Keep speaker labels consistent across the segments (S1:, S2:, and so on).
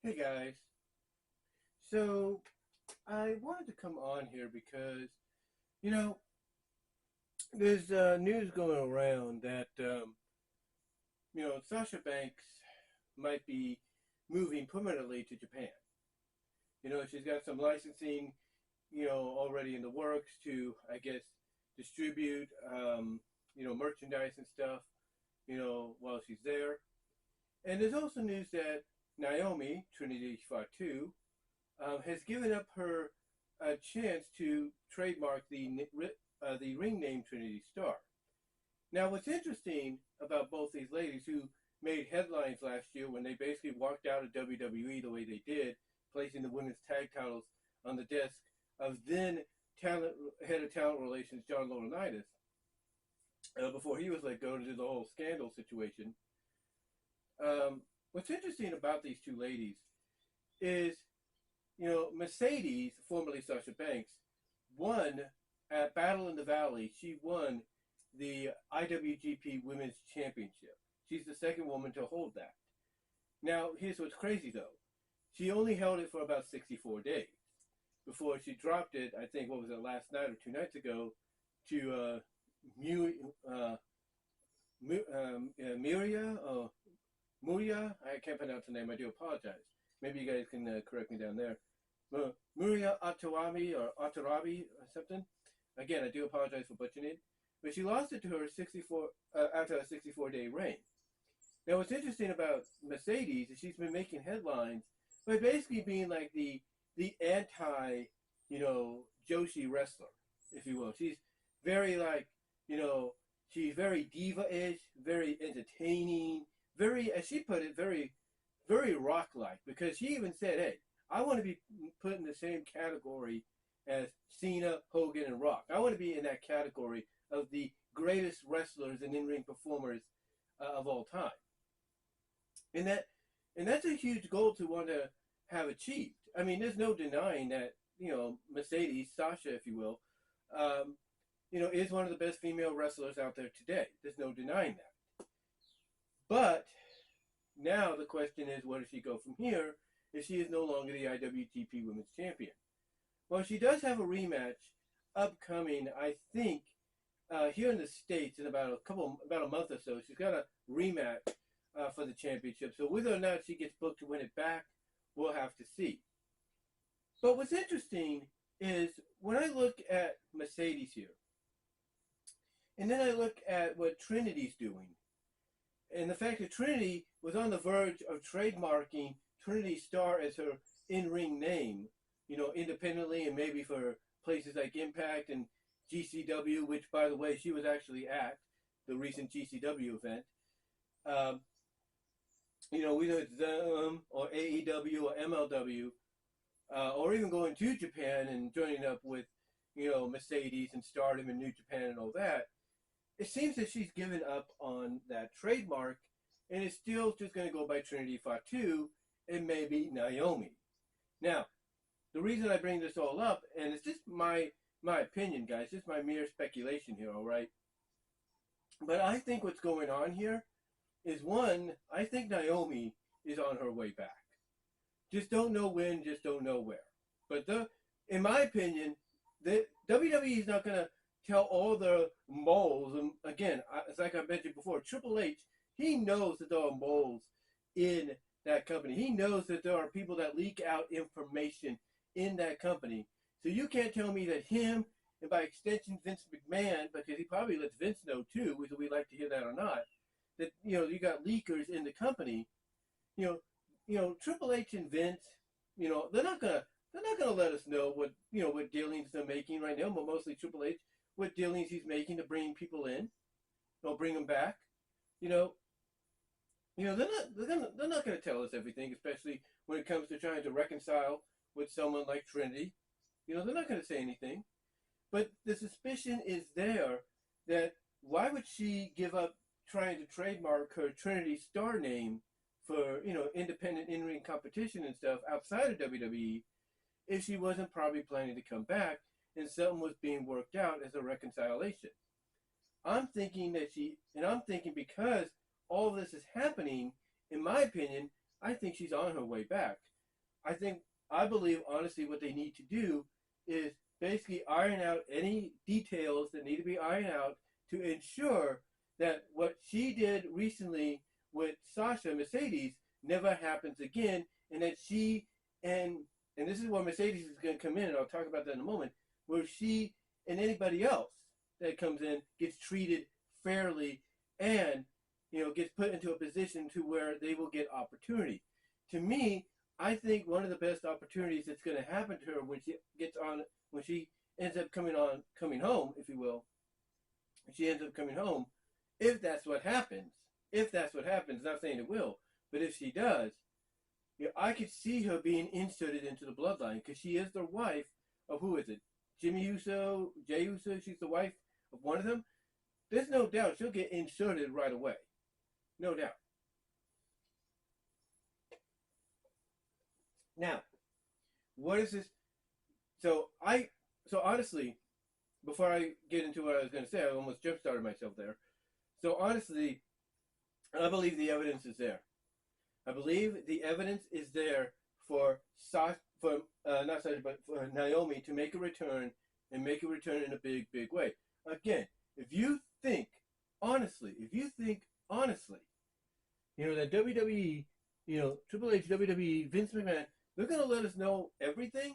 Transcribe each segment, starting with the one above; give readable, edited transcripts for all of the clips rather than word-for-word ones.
S1: Hey guys. So I wanted to come on here because, you know, there's news going around that, Sasha Banks might be moving permanently to Japan. She's got some licensing, already in the works to, I guess, distribute, merchandise and stuff, while she's there. And there's also news that Naomi, Trinity Fatu, has given up her chance to trademark the ring name Trinity Starr. Now, what's interesting about both these ladies who made headlines last year when they basically walked out of WWE the way they did, placing the women's tag titles on the desk of then talent head of talent relations John Laurinaitis, before he was let go to do the whole scandal situation. What's interesting about these two ladies is Mercedes, formerly Sasha Banks, won at Battle in the Valley. She won the IWGP Women's Championship. She's the second woman to hold that. Now, here's what's crazy though. She only held it for about 64 days before she dropped it, I think, what was it, last night or 2 nights ago, to Miria, or Muria. I can't pronounce the name. I do apologize. Maybe you guys can correct me down there. Muria Atawami or Atarabi or something. Again, I do apologize for butchering it. But she lost it to her 64 after a 64-day reign. Now, what's interesting about Mercedes is she's been making headlines by basically being like the anti, Joshi wrestler, if you will. She's very like, she's very diva-ish, very entertaining, very, as she put it, very, very rock-like. Because she even said, "Hey, I want to be put in the same category as Cena, Hogan, and Rock. I want to be in that category of the greatest wrestlers and in-ring performers of all time." And that's a huge goal to want to have achieved. I mean, there's no denying that Mercedes, Sasha, if you will, is one of the best female wrestlers out there today. There's no denying that. But now the question is, where does she go from here if she is no longer the IWGP Women's Champion? Well, she does have a rematch upcoming, I think, here in the States in about a month or so. She's got a rematch for the championship. So whether or not she gets booked to win it back, we'll have to see. But what's interesting is when I look at Mercedes here, and then I look at what Trinity's doing, and the fact that Trinity was on the verge of trademarking Trinity Starr as her in-ring name, independently and maybe for places like Impact and GCW, which, by the way, she was actually at the recent GCW event. Whether it's them or AEW or MLW, or even going to Japan and joining up with, Mercedes and Stardom and New Japan and all that, it seems that she's given up on that trademark and is still just going to go by Trinity Fatu and maybe Naomi. Now, the reason I bring this all up, and it's just my opinion, guys, just my mere speculation here, all right? But I think what's going on here is, one, I think Naomi is on her way back. Just don't know when, just don't know where. But in my opinion, the WWE is not going to tell all the moles. And again, it's like I mentioned before, Triple H, he knows that there are moles in that company. He knows that there are people that leak out information in that company. So you can't tell me that him, and by extension Vince McMahon, because he probably lets Vince know too, whether we like to hear that or not, that you got leakers in the company. Triple H and Vince, they're not gonna let us know what dealings they're making right now, but mostly Triple H, what dealings he's making to bring people in, bring them back. They're not gonna tell us everything, especially when it comes to trying to reconcile with someone like Trinity. They're not gonna say anything. But the suspicion is there that why would she give up trying to trademark her Trinity Starr name for, independent in-ring competition and stuff outside of WWE if she wasn't probably planning to come back and something was being worked out as a reconciliation. I'm thinking because all this is happening, in my opinion, I think she's on her way back. I believe honestly what they need to do is basically iron out any details that need to be ironed out to ensure that what she did recently with Sasha Mercedes never happens again, and that she and and this is where Mercedes is going to come in, and I'll talk about that in a moment, where she and anybody else that comes in gets treated fairly and gets put into a position to where they will get opportunity. To me, I think one of the best opportunities that's going to happen to her when she ends up coming home, if you will, she ends up coming home, if that's what happens, not saying it will, but if she does, I could see her being inserted into the bloodline because she is the wife of, who is it? Jimmy Uso, Jay Uso. She's the wife of one of them. There's no doubt she'll get inserted right away. No doubt. Now, what is this? So honestly, before I get into what I was going to say, I almost jump started myself there. So honestly, I believe the evidence is there. I believe the evidence is there for Naomi to make a return and make a return in a big, big way. Again, if you think honestly, that WWE, Triple H, WWE, Vince McMahon, they're going to let us know everything.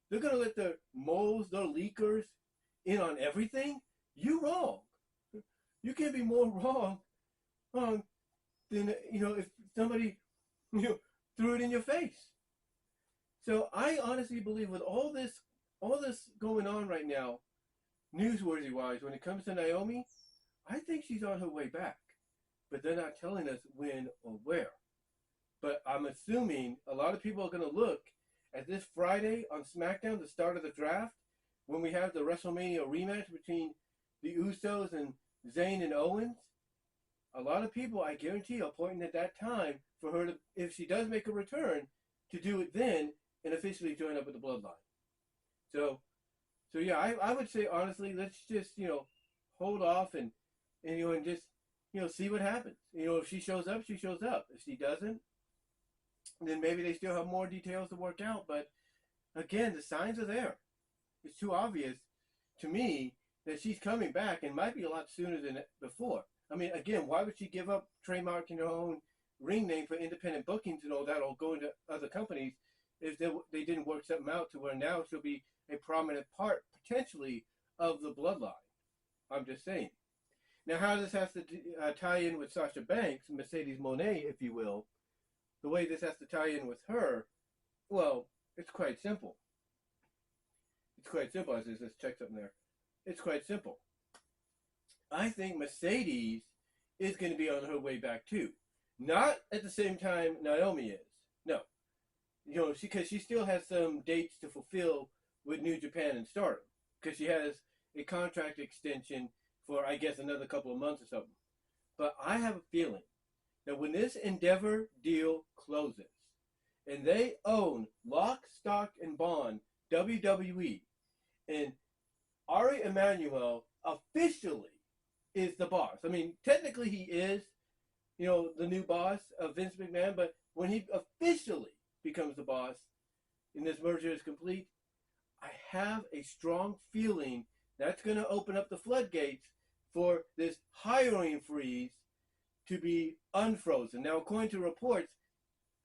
S1: They're going to let the moles, the leakers in on everything. You wrong. You can't be more wrong than, if somebody, threw it in your face. So I honestly believe with all this going on right now, newsworthy wise, when it comes to Naomi, I think she's on her way back. But they're not telling us when or where. But I'm assuming a lot of people are going to look at this Friday on SmackDown, the start of the draft, when we have the WrestleMania rematch between the Usos and Zayn and Owens. A lot of people, I guarantee, are pointing at that time for her to, if she does make a return, to do it then and officially join up with the Bloodline. So yeah, I would say honestly, let's just hold off and just see what happens. If she shows up, she shows up. If she doesn't, then maybe they still have more details to work out. But again, the signs are there. It's too obvious to me that she's coming back and might be a lot sooner than before. I mean, again, why would she give up trademarking her own ring name for independent bookings and all that, or going to other companies if they didn't work something out to where now she'll be a prominent part, potentially, of the bloodline? I'm just saying. Now, how this has to tie in with Sasha Banks, Mercedes Mone, if you will, the way this has to tie in with her, well, it's quite simple. Let's check something there. It's quite simple. I think Mercedes is going to be on her way back too. Not at the same time Naomi is. No. Because she still has some dates to fulfill with New Japan and Stardom. Because she has a contract extension for, I guess, another couple of months or something. But I have a feeling that when this Endeavor deal closes, and they own lock, stock, and bond WWE, and Ari Emanuel officially is the boss. I mean, technically he is, the new boss of Vince McMahon, but when he officially becomes the boss and this merger is complete, I have a strong feeling that's going to open up the floodgates for this hiring freeze to be unfrozen. Now, according to reports,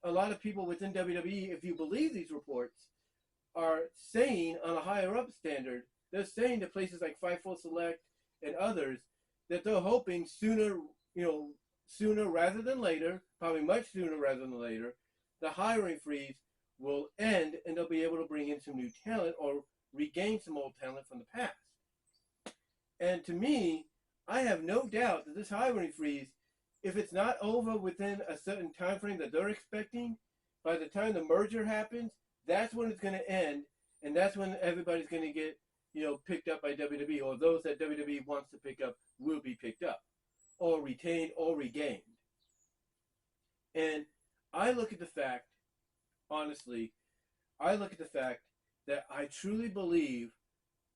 S1: a lot of people within WWE, if you believe these reports, are saying on a higher up standard, they're saying to places like Fightful Select and others that they're hoping sooner rather than later, probably much sooner rather than later, the hiring freeze will end and they'll be able to bring in some new talent or regain some old talent from the past. And to me, I have no doubt that this hiring freeze, if it's not over within a certain time frame that they're expecting, by the time the merger happens, that's when it's going to end, and that's when everybody's going to get, picked up by WWE, or those that WWE wants to pick up will be picked up, or retained, or regained. And I look at the fact, honestly, that I truly believe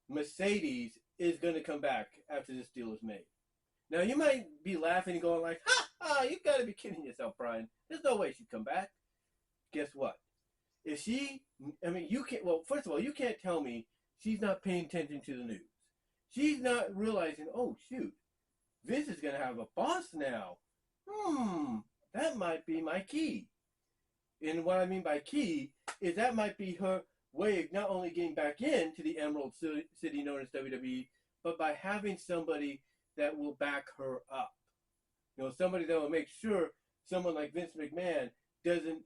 S1: Mercedes is going to come back after this deal is made. Now, you might be laughing and going like, ha, you got to be kidding yourself, Brian. There's no way she'd come back. Guess what? If I mean, you can't, well, first of all, you can't tell me she's not paying attention to the news. She's not realizing, oh, shoot, Vince is going to have a boss now. That might be my key. And what I mean by key is that might be her way of not only getting back into the Emerald City known as WWE, but by having somebody that will back her up. Somebody that will make sure someone like Vince McMahon doesn't,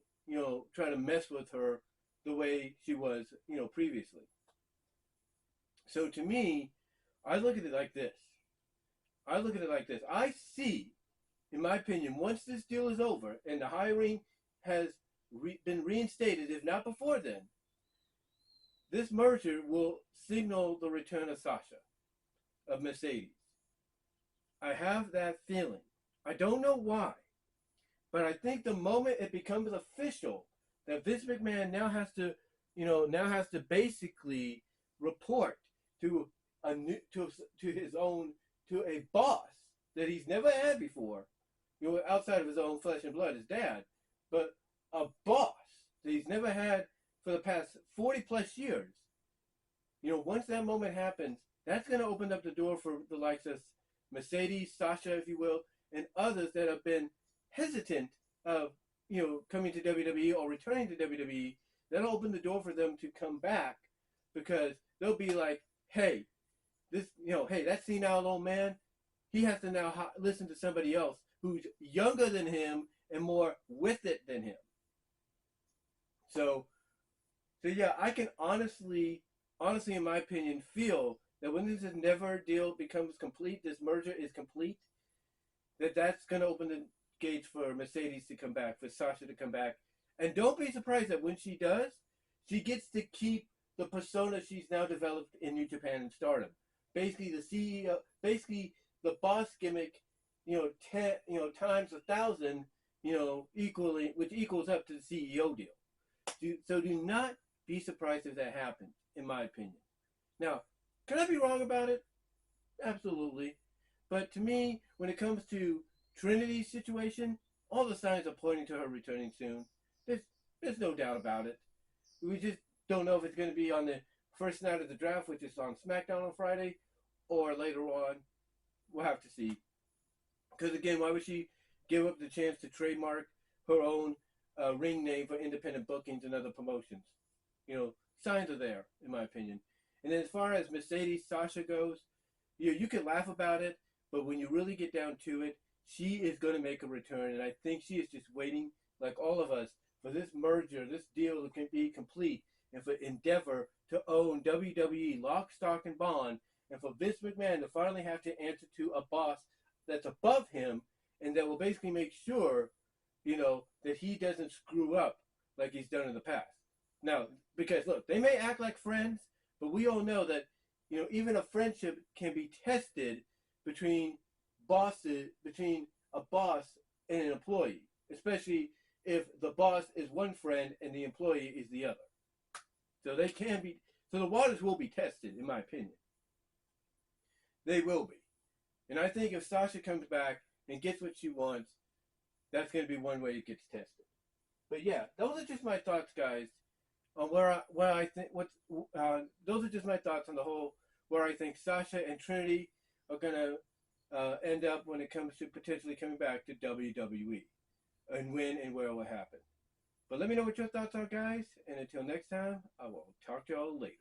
S1: try to mess with her the way she was, previously. So to me, I look at it like this. I see, in my opinion, once this deal is over and the hiring has been reinstated, if not before then, this merger will signal the return of Sasha, of Mercedes. I have that feeling. I don't know why, but I think the moment it becomes official that Vince McMahon now has to basically report to a boss that he's never had before, outside of his own flesh and blood, his dad, but a boss that he's never had for the past 40 plus years. Once that moment happens, that's going to open up the door for the likes of Mercedes, Sasha, if you will, and others that have been hesitant of, coming to WWE or returning to WWE. That'll open the door for them to come back, because they'll be like, hey, that senile old man, he has to now listen to somebody else who's younger than him and more with it than him. So yeah, I can honestly, in my opinion, feel that when this never deal becomes complete, this merger is complete, that's going to open the gates for Mercedes to come back, for Sasha to come back. And don't be surprised that when she does, she gets to keep the persona she's now developed in New Japan and Stardom. Basically, the CEO, basically the boss gimmick, times 1,000, equally, which equals up to the CEO deal. So do not be surprised if that happens, in my opinion. Now, can I be wrong about it? Absolutely. But to me, when it comes to Trinity's situation, all the signs are pointing to her returning soon. There's no doubt about it. We just don't know if it's going to be on the first night of the draft, which is on SmackDown on Friday, or later on. We'll have to see. Because again, why would she give up the chance to trademark her own ring name for independent bookings and other promotions? Signs are there, in my opinion. And then as far as Mercedes Sasha goes, you can laugh about it, but when you really get down to it, she is going to make a return. And I think she is just waiting, like all of us, for this merger, this deal to be complete, and for Endeavor to own WWE lock, stock, and bond, and for Vince McMahon to finally have to answer to a boss that's above him, and that will basically make sure, that he doesn't screw up like he's done in the past. Now, because look, they may act like friends, but we all know that, even a friendship can be tested between a boss and an employee, especially if the boss is one friend and the employee is the other. So the waters will be tested, in my opinion. They will be. And I think if Sasha comes back and gets what she wants, that's going to be one way it gets tested. But yeah, those are just my thoughts, guys, on those are just my thoughts on the whole, where I think Sasha and Trinity are going to end up when it comes to potentially coming back to WWE, and when and where it will happen. But let me know what your thoughts are, guys, and until next time, I will talk to y'all later.